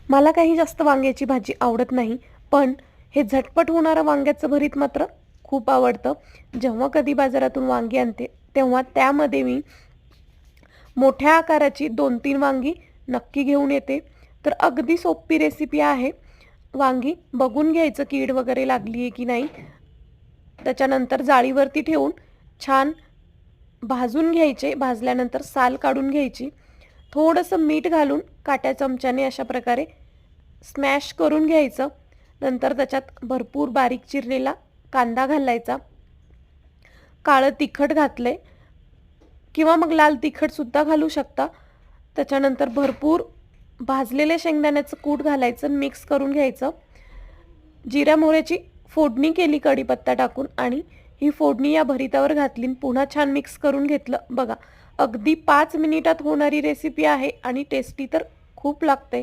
मला काही जास्त वांग्याची भाजी आवडत नाही, पण हे झटपट होणारं वांग्याचं भरीत मात्र खूप आवडतं. जेव्हा कधी बाजारातून वांगी आणते, तेव्हा त्यामध्ये मी मोठ्या आकाराची 2-3 वांगी नक्की घेऊन येते. तर अगदी सोपी रेसिपी आहे. वांगी बघून घ्यायचं कीड वगैरे लागली आहे की नाही. त्याच्यानंतर जाळीवरती ठेवून छान भाजून घ्यायचे. भाजल्यानंतर साल काढून घ्यायची. थोडंसं मीठ घालून काट्या चमच्याने अशा प्रकारे स्मॅश करून घ्यायचं. नंतर त्याच्यात भरपूर बारीक चिरलेला कांदा घालायचा. काळं तिखट घातले किंवा मग लाल तिखटसुद्धा घालू शकता. त्याच्यानंतर भरपूर भाजलेले शेंगदाण्याचं कूट घालायचं, मिक्स करून घ्यायचं. जिऱ्या मोहऱ्याची फोडणी केली कढीपत्ता टाकून आणि ही फोडणी या भरितावर घातली. पुन्हा छान मिक्स करून घेतलं. बघा, अगदी 5 मिनिटात होणारी रेसिपी आहे आणि टेस्टी तर खूप लागते.